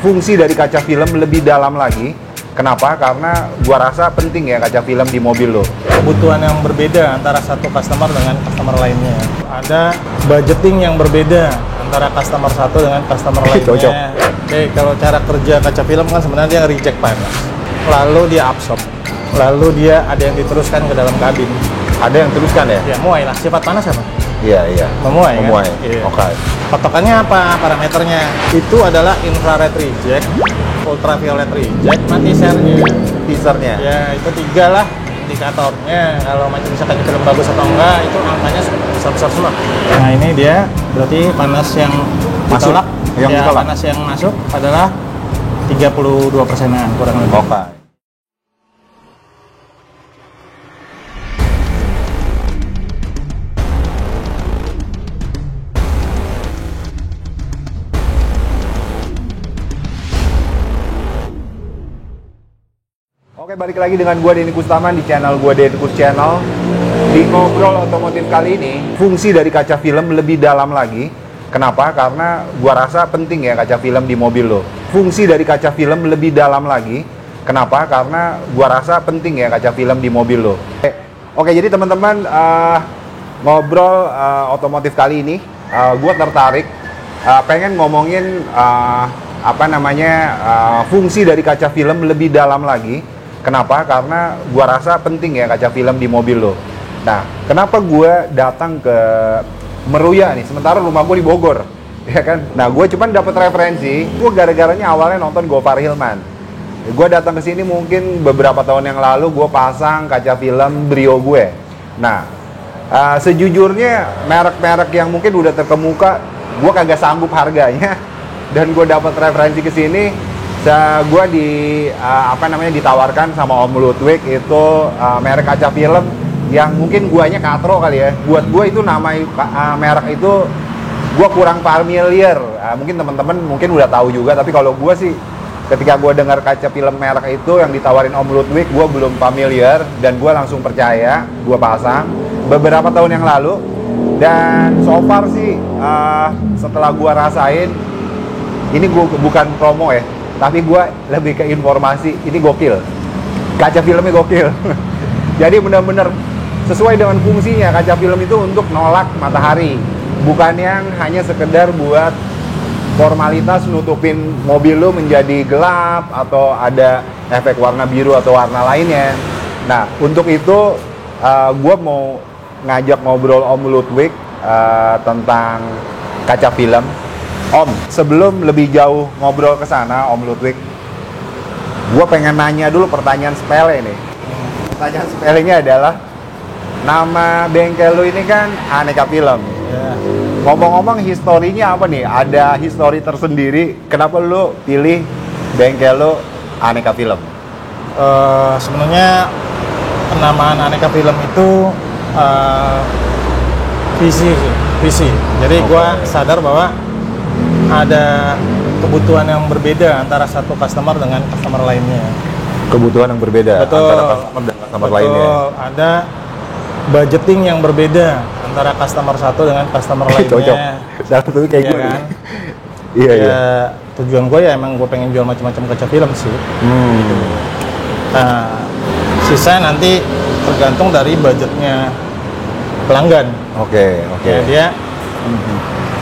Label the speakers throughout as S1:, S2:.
S1: Fungsi dari kaca film lebih dalam lagi. Kenapa? Karena gua rasa penting ya kaca film di mobil lo.
S2: Kebutuhan yang berbeda antara satu customer dengan customer lainnya. Ada budgeting yang berbeda antara customer satu dengan customer lainnya.
S1: Cocok.
S2: Oke, kalau cara kerja kaca film kan sebenarnya dia reject panas, lalu dia absorb, lalu dia ada yang diteruskan ke dalam kabin.
S1: Ada yang teruskan ya?
S2: Ya, muai lah. Sifat panas apa?
S1: Iya.
S2: Memuai,
S1: Memuai.
S2: kan? Iya.
S1: Oke.
S2: Patokannya apa? Parameternya itu adalah infrared reject, ultraviolet reject, mati sernya.
S1: Teasernya.
S2: Ya, itu 3 lah indikatornya. Kalau macam bisa kaca film bagus atau enggak, itu angkanya besar-besar semua. Nah, ini dia berarti panas yang
S1: Masuk.
S2: ditolak.
S1: Yang
S2: Ya,
S1: ditolak.
S2: panas yang masuk adalah 32%-an kurang lebih.
S1: Oke. Oke, balik lagi dengan gua Denny Kustaman di channel gua Denny Kus Channel. Di ngobrol otomotif kali ini, fungsi dari kaca film lebih dalam lagi. Kenapa? Karena gua rasa penting ya kaca film di mobil lo. Fungsi dari kaca film lebih dalam lagi. Kenapa? Karena gua rasa penting ya kaca film di mobil lo. Oke, jadi teman-teman, ngobrol otomotif kali ini, gua tertarik pengen ngomongin fungsi dari kaca film lebih dalam lagi. Kenapa? Karena gua rasa penting ya kaca film di mobil lo. Nah, kenapa gua datang ke Meruya nih, sementara rumah gue di Bogor, ya kan? Nah, gue cuman dapat referensi, gue gara-garanya awalnya nonton Gofar Hilman. Gue datang ke sini mungkin beberapa tahun yang lalu, gue pasang kaca film Brio gue. Nah, sejujurnya merek-merek yang mungkin udah terkemuka, gue kagak sanggup harganya. Dan gue dapat referensi ke sini, gue ditawarkan sama Om Ludwig itu merek kaca film yang mungkin guanya katro kali ya. Buat gue itu nama merek itu gue kurang familiar. Mungkin teman-teman mungkin udah tahu juga, tapi kalau gue sih ketika gue dengar kaca film merek itu yang ditawarin Om Ludwig, gue belum familiar dan gue langsung percaya. Gue pasang beberapa tahun yang lalu dan so far sih setelah gue rasain, ini gue bukan promo ya, tapi gue lebih ke informasi. Ini gokil, kaca filmnya gokil. Jadi benar-benar sesuai dengan fungsinya. Kaca film itu untuk nolak matahari, bukan yang hanya sekedar buat formalitas nutupin mobil lo menjadi gelap atau ada efek warna biru atau warna lainnya. Nah, untuk itu gue mau ngajak ngobrol Om Ludwig tentang kaca film. Om, sebelum lebih jauh ngobrol ke sana, Om Ludwig, gue pengen nanya dulu pertanyaan sepele nih. Pertanyaan sepelenya adalah, nama bengkel lu ini kan Aneka Film.
S2: Ya.
S1: Ngomong-ngomong historinya apa nih? Ada histori tersendiri kenapa lu pilih bengkel lu Aneka Film?
S2: Sebenarnya penamaan Aneka Film itu visi. Jadi gua sadar bahwa ada kebutuhan yang berbeda antara satu customer dengan customer lainnya.
S1: Kebutuhan yang berbeda.
S2: Betul.
S1: Antara customer dan customer lainnya.
S2: Ada budgeting yang berbeda antara customer satu dengan customer lainnya.
S1: Cocok. Salah satu kayak
S2: Iya
S1: gue.
S2: kan?
S1: Iya.
S2: Tujuan gue ya emang gue pengen jual macam-macam kaca film sih. Nah, sisa nanti tergantung dari budgetnya pelanggan.
S1: Oke.
S2: Ya, dia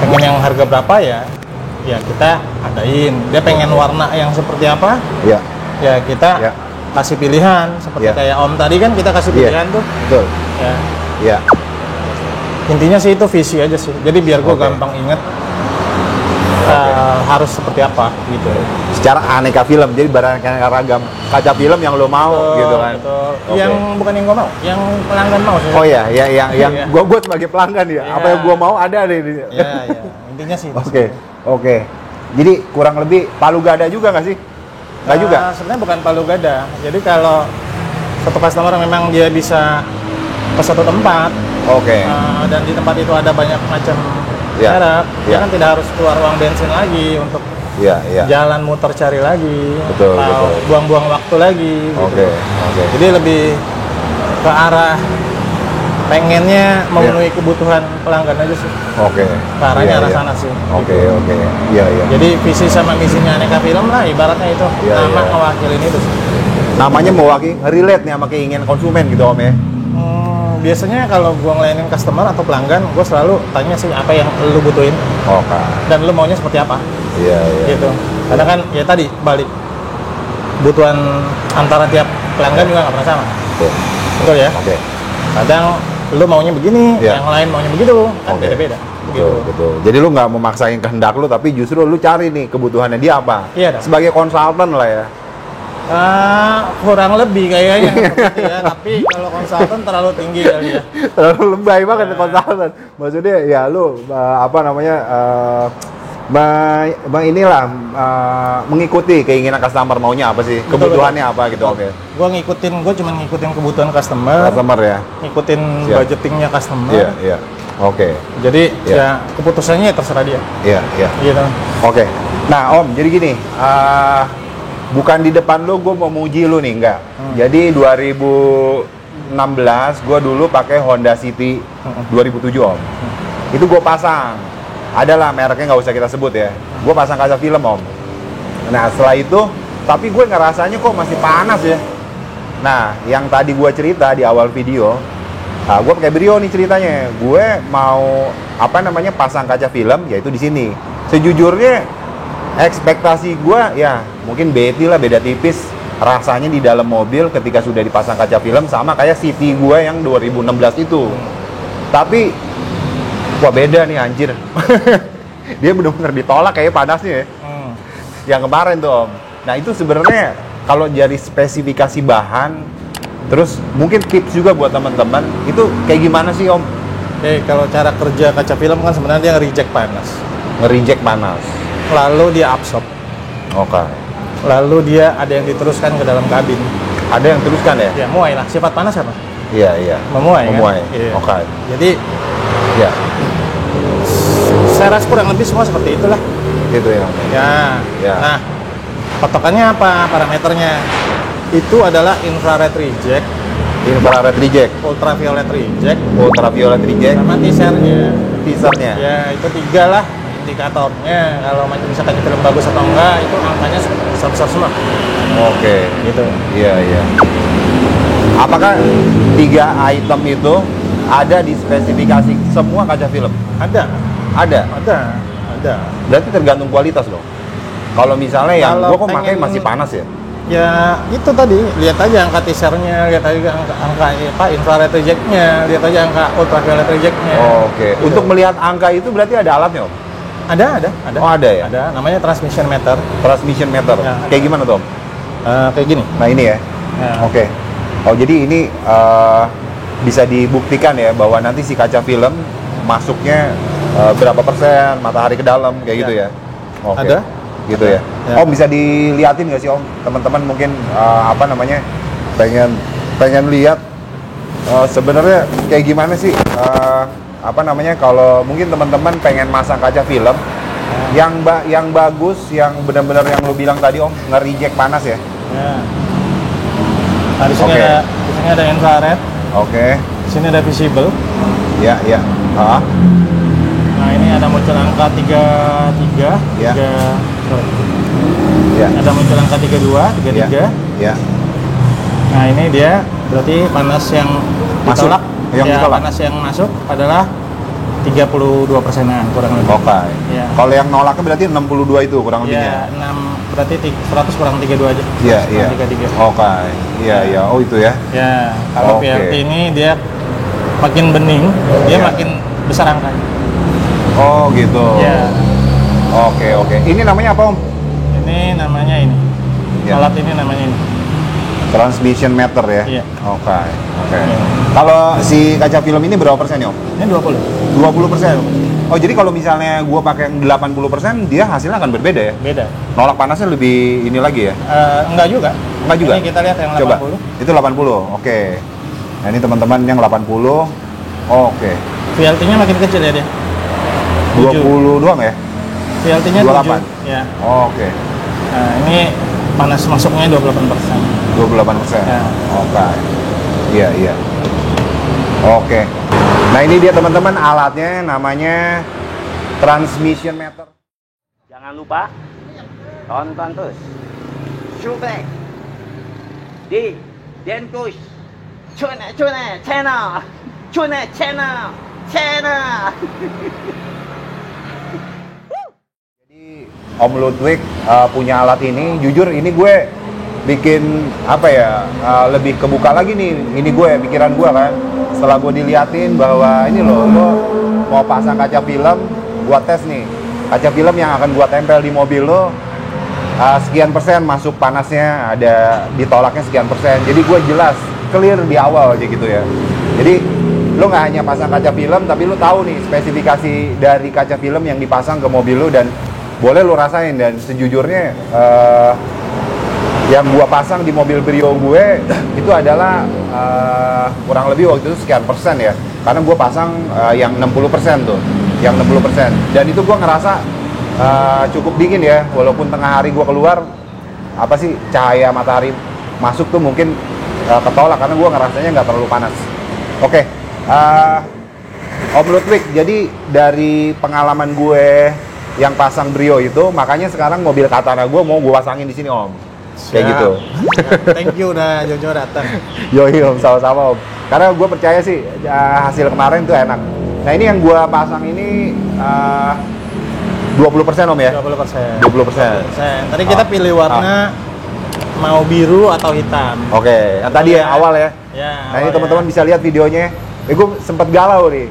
S2: pengen yang harga berapa ya kita adain. Dia pengen warna yang seperti apa?
S1: Iya.
S2: Ya kita kasih pilihan. Seperti kayak Om tadi kan kita kasih pilihan tuh.
S1: Betul.
S2: Ya.
S1: Iya.
S2: Intinya sih itu visi aja sih. Jadi biar gue gampang inget harus seperti apa gitu.
S1: Secara aneka film, jadi beraneka ragam kaca film yang lo mau gitu kan.
S2: Betul. Yang bukan yang gue mau, yang pelanggan mau sih.
S1: Oh iya, yang gue sebagai pelanggan ya. Apa yang gue mau ada di.
S2: Iya. Intinya sih.
S1: Oke. Jadi kurang lebih palu gada juga nggak sih? Nggak juga?
S2: Sebenarnya bukan palu gada. Jadi kalau satu customer memang dia bisa ke satu tempat, dan di tempat itu ada banyak macam merek, dia kan tidak harus keluar uang bensin lagi untuk jalan muter cari lagi,
S1: betul.
S2: buang-buang waktu lagi.
S1: Oke.
S2: Jadi lebih ke arah pengennya memenuhi kebutuhan pelanggan aja sih.
S1: Oke.
S2: Arahnya arah sana sih.
S1: Oke. Iya.
S2: Jadi visi sama misinya Aneka Film lah ibaratnya itu. Nama mewakili itu sih.
S1: Namanya mewakili, relate nih sama keinginan konsumen gitu Om ya.
S2: Biasanya kalau gua ngelayanin customer atau pelanggan, gua selalu tanya sih apa yang lu butuhin.
S1: Oke.
S2: Dan lu maunya seperti apa?
S1: Iya.
S2: Gitu. Karena kan ya tadi balik kebutuhan antara tiap pelanggan juga nggak pernah sama. Betul ya?
S1: Oke.
S2: Kadang lu maunya begini, yang lain maunya begitu, kan beda-beda.
S1: Betul. Jadi lu nggak memaksain kehendak lu, tapi justru lu cari nih kebutuhannya dia apa.
S2: Iya.
S1: Sebagai konsultan lah ya.
S2: Kurang lebih kayaknya seperti ya, tapi kalau konsultan terlalu tinggi kali ya.
S1: Terlalu lebay banget konsultan. Maksudnya ya lu mengikuti keinginan customer maunya apa sih, kebutuhannya apa gitu. Oke.
S2: Gua cuma ngikutin kebutuhan customer ya. Ngikutin budgetingnya customer.
S1: Iya. Oke.
S2: Jadi ya keputusannya terserah dia.
S1: Iya.
S2: Gitu.
S1: Oke. Nah Om, jadi gini, bukan di depan lu gue mau muji lu nih, enggak. Jadi 2016 gue dulu pakai Honda City 2007 Om. Itu gue pasang. Adalah mereknya nggak usah kita sebut ya. Gue pasang kaca film Om. Nah setelah itu, tapi gue ngerasanya kok masih panas ya. Nah yang tadi gue cerita di awal video, gue pakai Brio nih ceritanya. Gue mau pasang kaca film, yaitu di sini. Sejujurnya ekspektasi gue ya mungkin beda tipis rasanya di dalam mobil ketika sudah dipasang kaca film sama kayak City gue yang 2016 itu. Tapi wah beda nih anjir. Dia benar-benar ditolak kayak panasnya ya. Yang kemarin tuh Om. Nah itu sebenarnya kalau dari spesifikasi bahan, terus mungkin tips juga buat teman-teman, itu kayak gimana sih Om?
S2: Kalau cara kerja kaca film kan sebenarnya dia nge-reject panas.
S1: Nge-reject panas.
S2: Lalu dia absorb.
S1: Oke.
S2: Lalu dia ada yang diteruskan ke dalam kabin.
S1: Ada yang teruskan ya?
S2: Ya, muai lah. Sifat panas apa?
S1: Iya.
S2: Memuai kan?
S1: Iya. Oke.
S2: Jadi,
S1: ya.
S2: Saya rasa kurang lebih semua seperti itulah.
S1: Gitu ya? Ya.
S2: Nah, patokannya apa? Parameternya. Itu adalah infrared reject. Ultraviolet reject.
S1: Sama
S2: teasernya. Ya, itu 3 lah indikatornya. Kalau macam bisa kaca film bagus atau enggak, itu angkanya besar-besar semua.
S1: Oke.
S2: Gitu.
S1: Iya. Apakah 3 item itu ada di spesifikasi semua kaca film?
S2: Ada.
S1: Berarti tergantung kualitas dong. Kalau misalnya yang gua kok pakai masih panas ya?
S2: Ya itu tadi, lihat aja angka teasernya, lihat aja angka infrared rejectnya, lihat aja angka ultraviolet rejectnya.
S1: Oke. Gitu. Untuk melihat angka itu berarti ada alatnya Om?
S2: Ada.
S1: Oh ada ya?
S2: Ada, namanya transmission meter.
S1: Ya, kayak gimana tuh Om?
S2: Kayak gini.
S1: Nah ini ya? Oke. Oh jadi ini bisa dibuktikan ya bahwa nanti si kaca film masuknya berapa persen matahari ke dalam kayak gitu ya? Oke.
S2: Ada.
S1: Gitu ya. Om bisa diliatin nggak sih Om? Teman-teman mungkin pengen lihat sebenarnya kayak gimana sih kalau mungkin teman-teman pengen masang kaca film yang bagus, yang benar-benar yang lu bilang tadi Om, nge-reject panas ya.
S2: Nah, di sini ada infrared.
S1: Oke.
S2: Di sini ada visible.
S1: Ya.
S2: Nah, ini ada muncul angka 33,
S1: ya.
S2: Ada muncul angka 32, 33.
S1: Ya.
S2: Nah, ini dia berarti panas yang ditolak. Panas yang masuk adalah 32%-an kurang lebih.
S1: Oke. Ya. Kalau yang nolaknya berarti 62 itu kurang lebihnya.
S2: Ya, 6 berarti 100 kurang 32 aja.
S1: Iya.
S2: 33.
S1: Oke. Iya. Oh itu ya.
S2: Ya, kalau VLT ini dia makin bening, dia makin besar angkanya.
S1: Oh gitu.
S2: Ya.
S1: Oke. Ini namanya apa Om?
S2: Ini namanya ini. Alat ini namanya ini.
S1: Transmission meter ya?
S2: Iya.
S1: Oke. Kalau si kaca film ini berapa persen ya Om?
S2: Ini 20%.
S1: 20%? Oh jadi kalau misalnya gua pakai yang 80%, dia hasilnya akan berbeda ya?
S2: Beda.
S1: Nolak panasnya lebih ini lagi ya?
S2: Enggak juga.
S1: Ini
S2: kita lihat yang 80.
S1: Coba. Itu 80, oke. Nah ini teman-teman yang 80. Oke.
S2: VLT-nya makin kecil ya dia?
S1: 20 doang ya?
S2: VLT-nya
S1: 28?
S2: 7. Ya.
S1: Oke.
S2: Nah ini panas masuknya 28%.
S1: 28%? Ya. Oke. Iya. Oke. Nah ini dia teman-teman alatnya, namanya transmission meter.
S3: Jangan lupa tonton terus Showback di Denkus channel.
S1: Jadi Om Ludwig punya alat ini, jujur ini gue bikin apa ya, lebih kebuka lagi nih, ini gue pikiran gue kan, setelah gue diliatin bahwa ini loh, lo mau pasang kaca film, gue tes nih, kaca film yang akan gue tempel di mobil lo, sekian persen masuk panasnya, ada ditolaknya sekian persen, jadi gue jelas, clear di awal aja gitu ya. Jadi lo nggak hanya pasang kaca film, tapi lo tahu nih spesifikasi dari kaca film yang dipasang ke mobil lo, dan boleh lo rasain. Dan sejujurnya yang gua pasang di mobil Brio gue itu adalah kurang lebih waktu itu sekian persen ya, karena gua pasang yang 60% tuh, yang 60%, dan itu gua ngerasa cukup dingin ya, walaupun tengah hari gua keluar, apa sih, cahaya matahari masuk tuh mungkin ketolak karena gua ngerasanya nggak terlalu panas. Oke, Om Ludwig, jadi dari pengalaman gue yang pasang Brio itu, makanya sekarang mobil Katana gue mau gue pasangin di sini Om. Kayak gitu.
S2: Thank you udah Jojo datang.
S1: Yoi Om, sama-sama Om. Karena gue percaya sih hasil kemarin tuh enak. Nah ini yang gue pasang ini 20% Om ya?
S2: 20%.
S1: 20%.
S2: Tadi kita pilih warna mau biru atau hitam.
S1: Oke, yang tadi ya awal ya.
S2: Ya,
S1: nah ini teman-teman bisa lihat videonya. Gue sempet galau nih.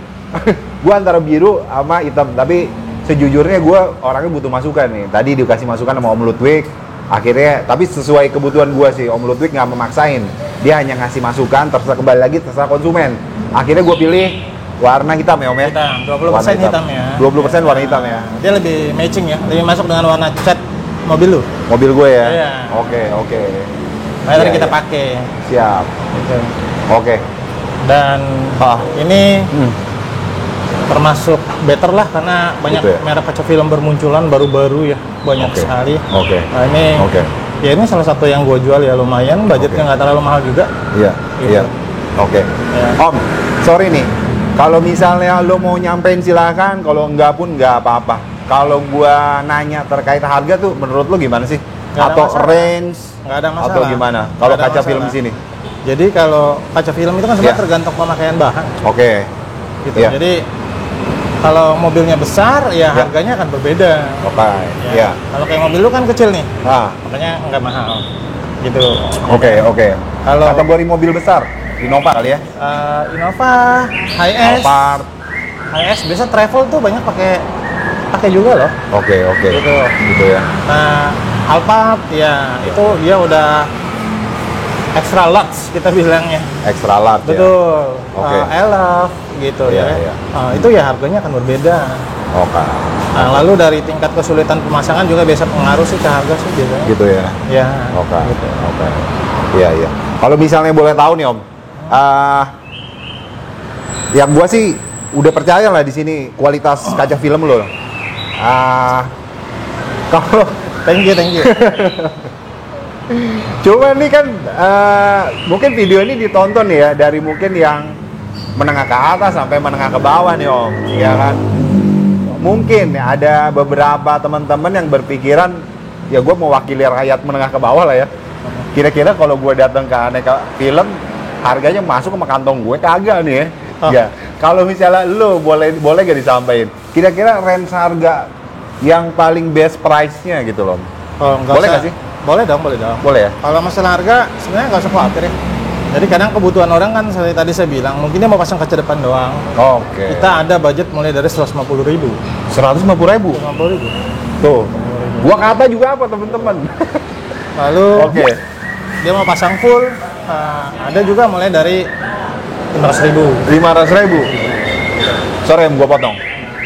S1: Gue antara biru sama hitam, tapi sejujurnya gue orangnya butuh masukan nih. Tadi dikasih masukan sama Om Ludwig. Akhirnya, tapi sesuai kebutuhan gue sih, Om Ludwig nggak memaksain. Dia hanya ngasih masukan, terserah, kembali lagi terserah konsumen. Akhirnya gue pilih warna hitam ya Om ya?
S2: Hitam, 20% hitam ya.
S1: 20% warna hitam ya.
S2: Dia lebih matching ya, lebih masuk dengan warna cat mobil lu.
S1: Mobil gue ya?
S2: Iya.
S1: Oke.
S2: Nah, tadi kita pakai.
S1: Siap.
S2: Gitu.
S1: Oke.
S2: Dan ini termasuk better lah, karena banyak
S1: gitu ya?
S2: merek kaca film bermunculan baru-baru ya, banyak sekali. Nah ini, ya ini salah satu yang gue jual ya, lumayan, budgetnya nggak terlalu mahal juga.
S1: Iya,
S2: gitu.
S1: iya. Oke.
S2: Ya.
S1: Om, sorry nih, kalau misalnya lo mau nyampein silakan, kalau enggak pun nggak apa-apa. Kalau gua nanya terkait harga tuh, menurut lo gimana sih?
S2: Nggak
S1: atau
S2: masalah.
S1: range?
S2: Nggak ada masalah.
S1: Atau gimana? Kalau kaca
S2: masalah.
S1: film di sini?
S2: Jadi kalau kaca film itu kan sebenarnya tergantung pemakaian bahan.
S1: Oke.
S2: Gitu.
S1: Yeah.
S2: Jadi kalau mobilnya besar, ya harganya akan berbeda.
S1: Oke.
S2: Ya. Kalau kayak mobil lu kan kecil nih, makanya nggak mahal. Gitu.
S1: Oke.
S2: Kalau
S1: kategori mobil besar, Innova kali ya?
S2: Innova, Hiace,
S1: Alphard.
S2: Hiace biasa travel tuh banyak pakai juga loh.
S1: Oke. Gitu ya.
S2: Nah, Alphard ya itu dia udah extra large kita bilangnya.
S1: Extra large.
S2: Betul.
S1: Ya?
S2: Elf gitu ya. Itu ya harganya akan berbeda.
S1: Oke.
S2: Nah, lalu dari tingkat kesulitan pemasangan juga biasa pengaruh sih ke harga sih biasanya.
S1: Gitu ya.
S2: Ya.
S1: Oke.
S2: Gitu.
S1: Oke. Iya. Kalau misalnya boleh tahu nih Om, yang gua sih udah percaya lah di sini kualitas kaca film lo. Kalau
S2: Thank you.
S1: Cuma nih kan mungkin video ini ditonton ya dari mungkin yang menengah ke atas sampai menengah ke bawah nih Om, ya kan? Mungkin ya, ada beberapa teman-teman yang berpikiran ya gue mewakili rakyat menengah ke bawah lah ya. Kira-kira kalau gue datang ke aneka film harganya masuk ke kantong gue kagak nih ya. Ya, kalau misalnya lo boleh gak disampaikan kira-kira range harga yang paling best price-nya gitu loh. Boleh nggak sih?
S2: Boleh dong.
S1: Boleh ya?
S2: Kalau masalah harga sebenarnya nggak usah khawatir ya. Jadi kadang kebutuhan orang kan seperti tadi saya bilang, mungkin dia mau pasang kaca depan doang.
S1: Oke.
S2: Kita ada budget mulai dari 150.000.
S1: 150.000?
S2: 150.000.
S1: Tuh. Gua kata juga apa teman-teman?
S2: Lalu dia mau pasang full, ada juga mulai dari 500.000.
S1: 500.000. Sorry, gua potong.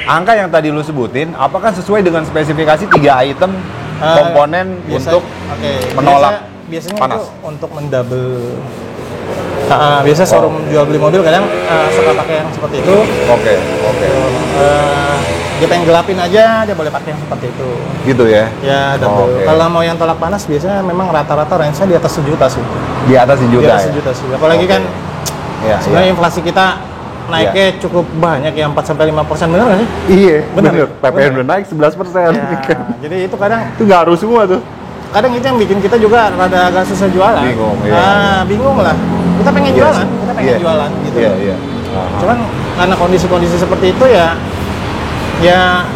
S1: Angka yang tadi lu sebutin, apakah sesuai dengan spesifikasi 3 item komponen untuk menolak
S2: biasanya
S1: panas?
S2: itu untuk mendouble. Biasa showroom jual beli mobil kadang suka pakai yang seperti itu.
S1: Oke.
S2: Dia pengen gelapin aja, dia boleh pakai yang seperti itu.
S1: Gitu ya?
S2: Ya, double. Kalau mau yang tolak panas biasanya memang rata-rata range-nya di atas 1 juta sih.
S1: Di atas 1 juta.
S2: Di atas 1 juta sih. Apalagi kan sebenarnya inflasi kita naiknya cukup banyak ya, 4-5%, bener nggak sih?
S1: Iya,
S2: Bener.
S1: PPN udah naik 11%.
S2: Ya, jadi itu kadang
S1: Itu ngaruh semua tuh.
S2: itu yang bikin kita juga rada agak susah jualan.
S1: Bingung, iya.
S2: Bingung lah. Kita pengen
S1: Iya
S2: jualan,
S1: sih.
S2: kita pengen
S1: Iya.
S2: jualan gitu.
S1: Iya, iya.
S2: Cuman karena kondisi-kondisi seperti itu ya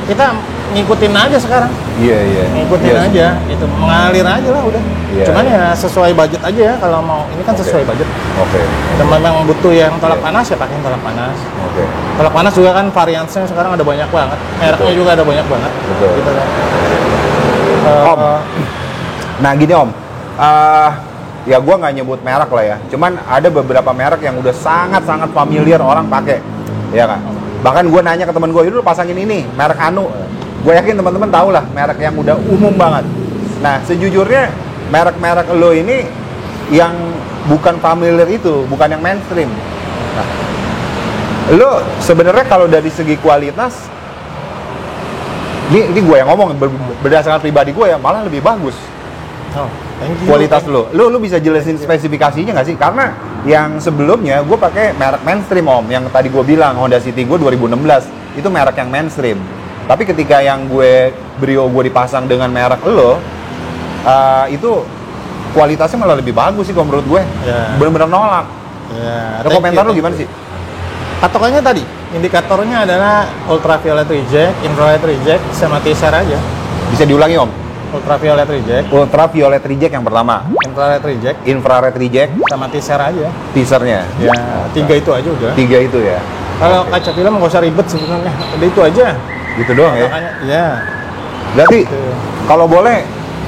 S2: kita ngikutin aja sekarang.
S1: Iya.
S2: Ngikutin
S1: Iya sih.
S2: aja, itu mengalir aja lah udah.
S1: Iya,
S2: Cuman
S1: iya.
S2: ya sesuai budget aja ya, kalau mau ini kan
S1: Oke.
S2: sesuai budget.
S1: Oke.
S2: Dan memang butuh yang tolak
S1: Iya.
S2: panas ya pakai tolak panas.
S1: Oke.
S2: Tolak panas juga kan variannya sekarang ada banyak banget, mereknya
S1: Betul.
S2: juga ada banyak banget.
S1: Betul.
S2: Gitu kan.
S1: Om. Nah gini Om, ya gue nggak nyebut merek lah ya, cuman ada beberapa merek yang udah sangat-sangat familiar orang pakai, ya kan? Bahkan gue nanya ke temen gue, lu pasangin ini, merek Anu. Gue yakin teman-teman tahu lah, merek yang udah umum banget. Nah sejujurnya merek-merek lo ini yang bukan familiar itu, bukan yang mainstream. Nah, lo sebenarnya kalau dari segi kualitas, ini gue yang ngomong berdasarkan pribadi gue ya, malah lebih bagus.
S2: Oh, thank you.
S1: Kualitas lu bisa jelasin spesifikasinya nggak sih? Karena yang sebelumnya gue pakai merek mainstream Om, yang tadi gue bilang Honda City gue 2016 itu merek yang mainstream. Tapi ketika yang Brio gue dipasang dengan merek lo, itu kualitasnya malah lebih bagus sih kalau menurut gue.
S2: Ya.
S1: Bener-bener nolak.
S2: Ya,
S1: Ada komentar lu gimana sih?
S2: Patokannya tadi, indikatornya adalah ultraviolet reject, infrared reject, sama TSR aja.
S1: Bisa diulangi Om.
S2: Ultraviolet reject,
S1: Ultraviolet reject yang pertama,
S2: infrared reject,
S1: infrared reject,
S2: sama TSR aja.
S1: teasernya.
S2: Ya, 3 itu aja udah.
S1: 3 itu ya.
S2: Kalau kaca film nggak usah ribet sebenarnya, udah itu aja.
S1: Gitu doang ya.
S2: Makanya, ya.
S1: Berarti
S2: Gitu.
S1: kalau boleh,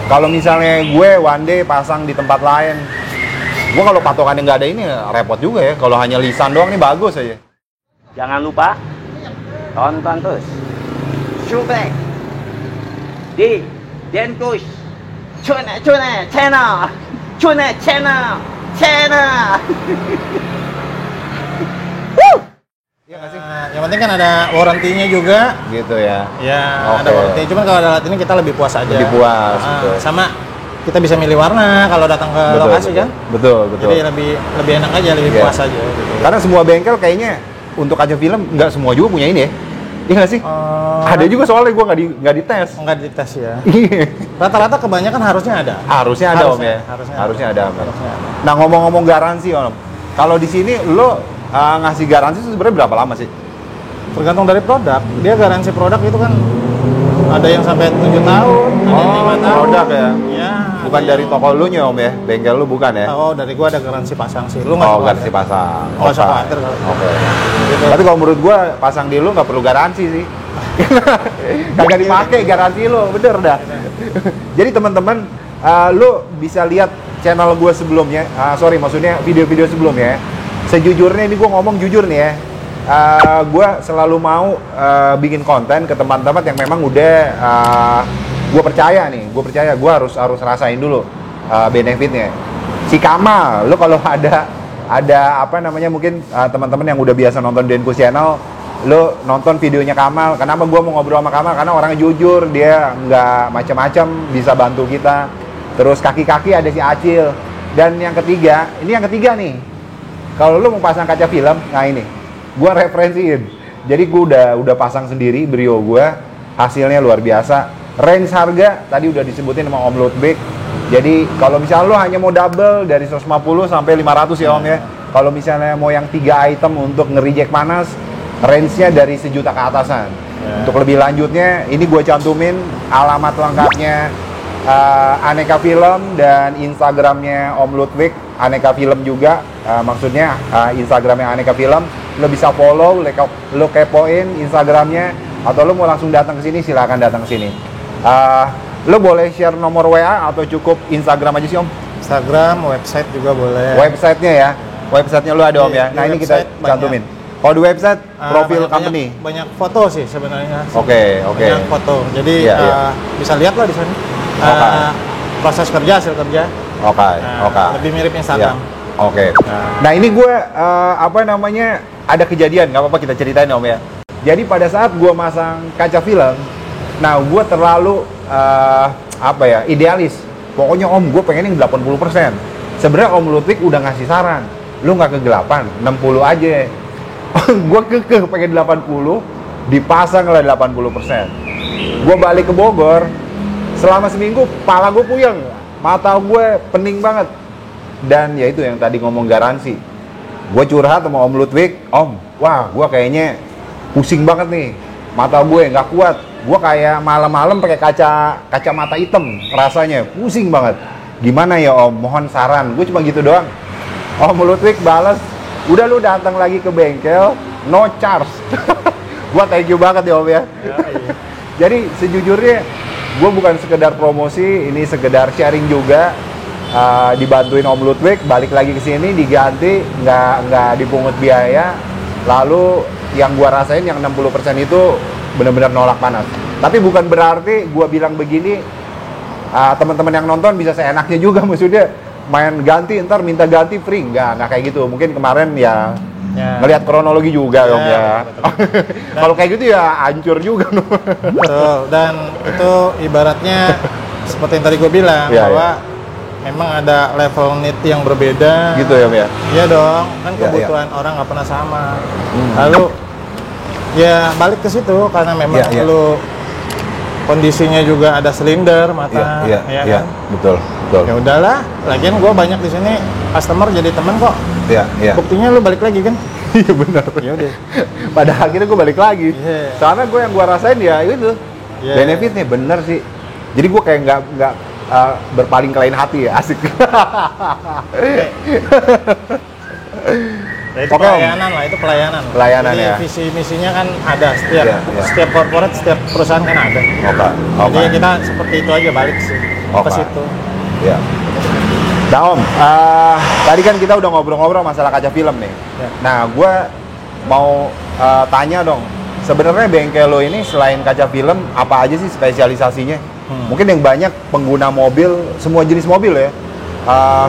S1: kalau misalnya gue one day pasang di tempat lain, gue kalau patokannya nggak ada ini repot juga ya. Kalau hanya lisan doang nih bagus aja.
S3: Jangan lupa tonton terus Showback di Denkush Channel
S1: Iya nggak sih?
S2: Yang penting kan ada warrantinya juga.
S1: Gitu ya.
S2: Ya,
S1: Oke.
S2: ada warranty. Cuman kalau ada alat ini kita lebih puas aja.
S1: Lebih puas, betul.
S2: Sama kita bisa milih warna kalau datang ke lokasi kan.
S1: Betul.
S2: Jadi lebih enak aja, lebih
S1: Iya.
S2: puas aja gitu.
S1: Karena semua bengkel kayaknya untuk kaca film nggak semua juga punya ini ya. Iya nggak sih? Ada juga soalnya gue nggak dites.
S2: Enggak dites ya.
S1: Iya.
S2: Rata-rata kebanyakan harusnya ada.
S1: Harusnya ada Om ya.
S2: Harusnya ada.
S1: Om.
S2: Harusnya ada.
S1: Nah ngomong-ngomong garansi Om, kalau di sini lo ngasih garansi itu sebenarnya berapa lama sih?
S2: Tergantung dari produk. Dia garansi produk itu kan ada yang sampai 7 tahun, ada yang 5 tahun.
S1: Produk ya?
S2: Ya.
S1: Bukan
S2: ada
S1: dari
S2: yang-
S1: toko lu nya Om ya? Bengkel lu bukan ya?
S2: Oh, dari gua ada garansi pasang sih. Lu nggak
S1: Oh,
S2: perlu
S1: garansi
S2: ada.
S1: pasang.
S2: Nggak usah khawatir kalau.
S1: Oke.
S2: Gitu.
S1: Tapi kalau menurut gua pasang di lu nggak perlu garansi sih. Kagak dipakai garansi lu, bener dah. Jadi teman-teman, lu bisa lihat channel gua sebelumnya. Maksudnya video-video sebelumnya. Sejujurnya ini gua ngomong jujur nih ya. Gue selalu mau bikin konten ke tempat-tempat yang memang udah gue percaya gue harus rasain dulu benefitnya. Si Kamal, lo kalau ada apa namanya mungkin teman-teman yang udah biasa nonton Denku Channel, lo nonton videonya Kamal. Kenapa gue mau ngobrol sama Kamal? Karena orangnya jujur, dia nggak macam-macam, bisa bantu kita. Terus kaki-kaki ada si Acil. Dan yang ketiga nih, kalau lo mau pasang kaca film, nah ini gue referensiin. Jadi gue udah pasang sendiri Brio gue, hasilnya luar biasa. Range harga tadi udah disebutin sama Om Ludwig. Jadi kalau misalnya lo hanya mau double dari 150 sampai 500 ya Om ya. Kalau misalnya mau yang 3 item untuk nge-reject panas, range-nya dari 1 juta ke atasan. Untuk lebih lanjutnya, ini gue cantumin alamat lengkapnya Aneka Film dan Instagramnya Om Ludwig. Aneka Film juga, maksudnya Instagramnya Aneka Film. Lo bisa follow, lo kepoin Instagramnya, atau lo mau langsung datang ke sini, silakan datang ke sini. Lo boleh share nomor WA atau cukup Instagram aja sih Om?
S2: Instagram, website juga boleh.
S1: Websitenya ya, websitenya lo ada Om ya.
S2: Di
S1: Nah ini kita
S2: website
S1: cantumin. Kalau di website, profil
S2: banyak-
S1: company.
S2: banyak foto sih sebenarnya.
S1: Oke.
S2: Banyak foto. Jadi
S1: Iya, iya.
S2: bisa lihat lah di sana.
S1: Oke.
S2: Proses kerja, hasil kerja.
S1: Oke.
S2: Lebih mirip Instagram.
S1: Iya. Oke. Nah ini gue ada kejadian, nggak apa-apa kita ceritain Om ya. Jadi pada saat gue masang kaca film, nah gue terlalu idealis. Pokoknya Om gue pengen yang 80%. Sebenarnya Om Ludwig udah ngasih saran, lu nggak kegelapan, 60 aja. Gue kekeh pengen 80, dipasang lah 80%. Gue balik ke Bogor, selama seminggu kepala gue puyeng, mata gue pening banget. Dan ya itu yang tadi ngomong garansi. Gue curhat sama Om Ludwig, Om, wah gue kayaknya pusing banget nih, mata gue nggak kuat. Gue kayak malam-malam pakai kacamata hitam, rasanya pusing banget. Gimana ya Om, mohon saran. Gue cuma gitu doang. Om Ludwig balas, udah lu datang lagi ke bengkel, no charge. Gue thank you banget ya Om ya.
S2: Iya.
S1: Jadi sejujurnya gue bukan sekedar promosi, ini sekedar sharing juga. Dibantuin Om Ludwig, balik lagi ke sini diganti, nggak dipungut biaya. Lalu yang gue rasain yang 60% itu benar-benar nolak panas. Tapi bukan berarti gue bilang begini, teman-teman yang nonton bisa seenaknya juga, maksudnya main ganti ntar minta ganti free, nggak kayak gitu. Mungkin kemarin ya ngelihat kronologi juga Om ya. Kalau kayak gitu ya hancur juga.
S2: Betul, dan itu ibaratnya seperti yang tadi gue bilang bahwa memang ada level need yang berbeda.
S1: Gitu ya Om ya?
S2: Iya dong, kan kebutuhan orang nggak pernah sama. Lalu ya balik ke situ karena memang lu kondisinya juga ada silinder mata, ya kan?
S1: Betul.
S2: Ya udahlah, lagian gue banyak di sini customer jadi temen kok.
S1: Iya.
S2: Buktinya lu balik lagi kan?
S1: Iya benar.
S2: Ya udah.
S1: Pada akhirnya gue balik lagi. Soalnya gue yang gue rasain ya itu benefitnya bener sih. Jadi gue kayak nggak berpaling ke lain hati ya, asik.
S2: Ya, itu pelayanan lah, itu pelayanan.
S1: Pelayanan. Jadi,
S2: ya. Visi misinya kan ada setiap corporate, setiap perusahaan kan ada. Jadi kita seperti itu aja balik sih ke situ.
S1: Ya. Nah Om, tadi kan kita udah ngobrol-ngobrol masalah kaca film nih. Nah, gue mau tanya dong, sebenarnya bengkel lo ini selain kaca film, apa aja sih spesialisasinya? Mungkin yang banyak pengguna mobil, semua jenis mobil ya,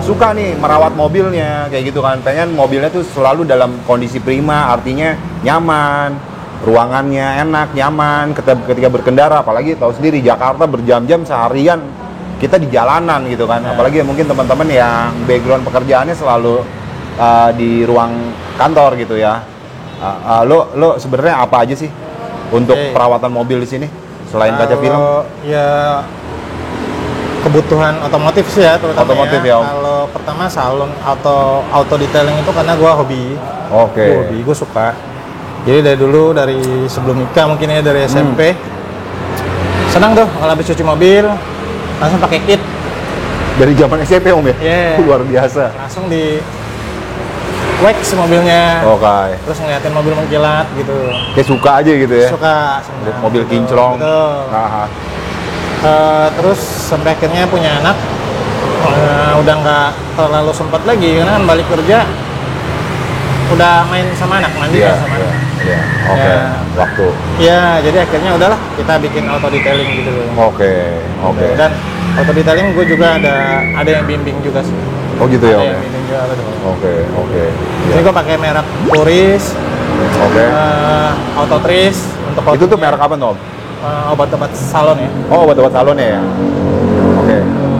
S1: suka nih merawat mobilnya, kayak gitu kan. Pengen mobilnya tuh selalu dalam kondisi prima, artinya nyaman, ruangannya enak, nyaman ketika berkendara. Apalagi tahu sendiri, Jakarta berjam-jam seharian kita di jalanan gitu kan. Apalagi mungkin teman-teman yang background pekerjaannya selalu di ruang kantor gitu ya. Lo sebenarnya apa aja sih untuk perawatan mobil di sini selain kaca film?
S2: Ya kebutuhan otomotif sih ya, terutama
S1: otomotif ya.
S2: Kalau pertama salon atau auto detailing itu karena gue hobi. Gue suka. Jadi dari dulu, dari sebelum nikah mungkin ya, dari SMP senang tuh kalau habis cuci mobil langsung pakai kit.
S1: Dari zaman SMP Om ya? Luar biasa.
S2: Langsung di wax mobilnya. Terus ngeliatin mobil mengkilat gitu.
S1: Kayak suka aja gitu ya?
S2: Suka.
S1: Mobil kinclong.
S2: Terus sampai akhirnya punya anak, udah nggak terlalu sempat lagi karena kan balik kerja udah main sama anak, mandi sama anak.
S1: Waktu.
S2: Ya, jadi akhirnya udahlah kita bikin auto detailing gitu. Dan auto detailing gue juga ada yang bimbing juga sih.
S1: Oh gitu ya?
S2: Ada yang bimbing juga ada dong.
S1: Jadi
S2: gue pakai merek Puris, Auto Tris untuk
S1: itu tuh merek apa Om?
S2: Obat-obat salon ya.
S1: Oh, obat-obat salon ya?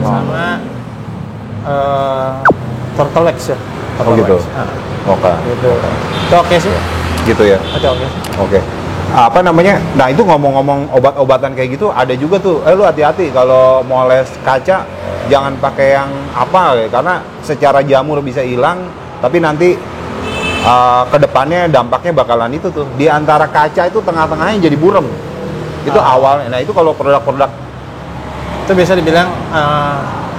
S2: Sama Turtle Wax ya.
S1: Gitu?
S2: Gitu. Itu oke sih.
S1: Gitu ya? Oke. Apa namanya? Nah itu ngomong-ngomong obat-obatan kayak gitu, ada juga tuh, lu hati-hati kalau moles kaca, jangan pakai yang apa ya, karena secara jamur bisa hilang, tapi nanti kedepannya dampaknya bakalan itu tuh, di antara kaca itu tengah-tengahnya jadi burem. Itu awalnya. Nah itu kalau produk-produk
S2: itu bisa dibilang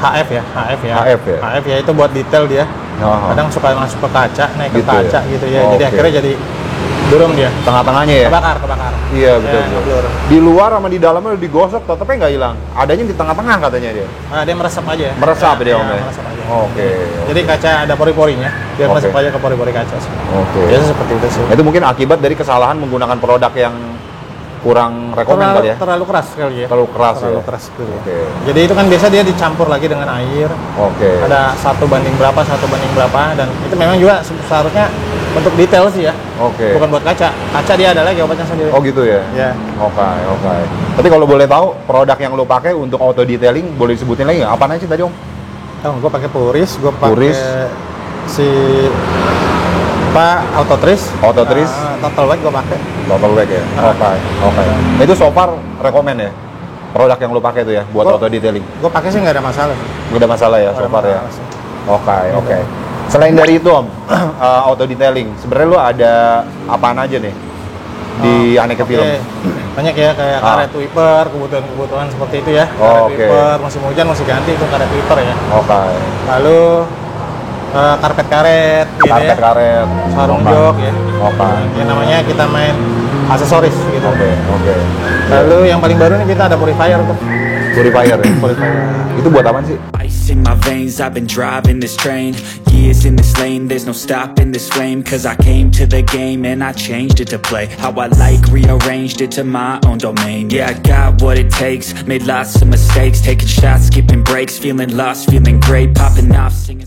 S2: HF ya. HF ya, itu buat detail dia. Kadang suka masuk ke kaca, naik ke kaca gitu ya. Jadi akhirnya jadi burem dia.
S1: Tengah-tengahnya ya?
S2: Kebakar.
S1: Iya betul. Di luar sama di dalamnya udah digosok, tetapnya nggak hilang. Adanya di tengah-tengah katanya dia.
S2: Dia meresap aja.
S1: Meresap dia Om ya?
S2: Meresap aja.
S1: Jadi
S2: kaca ada pori-porinya, dia meresap aja ke pori-pori kaca sih. Biasa seperti itu sih.
S1: Itu mungkin akibat dari kesalahan menggunakan produk yang kurang rekomend kali ya?
S2: Terlalu keras kali ya.
S1: Terlalu keras
S2: gitu. Jadi itu kan biasa dia dicampur lagi dengan air. Ada 1 banding berapa, dan itu memang juga seharusnya untuk detail sih ya. Bukan buat kaca. Kaca dia ada lagi obatnya sendiri.
S1: Oh gitu ya?
S2: Iya.
S1: Tapi kalau boleh tahu, produk yang lo pakai untuk auto detailing, boleh disebutin lagi nggak? Apaan aja sih tadi Om?
S2: Gue pakai Puris, gue pakai si Auto Tris. Total Wag gue pakai.
S1: Total Wag ya. Oke. Itu so far rekomend ya? Produk yang lu pakai itu ya buat auto detailing.
S2: Gue pakai sih nggak ada masalah.
S1: Nggak ada masalah ya so far ya. Oke. Selain dari itu Om, auto detailing, sebenarnya lu ada apaan aja nih di aneka film?
S2: Banyak ya, kayak karet wiper, kebutuhan seperti itu ya. Karet wiper, musim hujan masih ganti itu karet wiper ya. Lalu karpet karet,
S1: karet,
S2: sarung jok ya. Yang namanya kita main aksesoris gitu. Lalu yang paling baru nih kita ada purifier tuh.
S1: Purifier ya? Itu buat apa sih?
S4: Ice in my veins, I've been driving this train. Years in this lane, there's no stopping this flame. Cause I came to the game and I changed it to play how I like, rearranged it to my own domain. Yeah, I got what it takes, made lots of mistakes, taking shots, skipping breaks, feeling lost, feeling great, popping off, singing.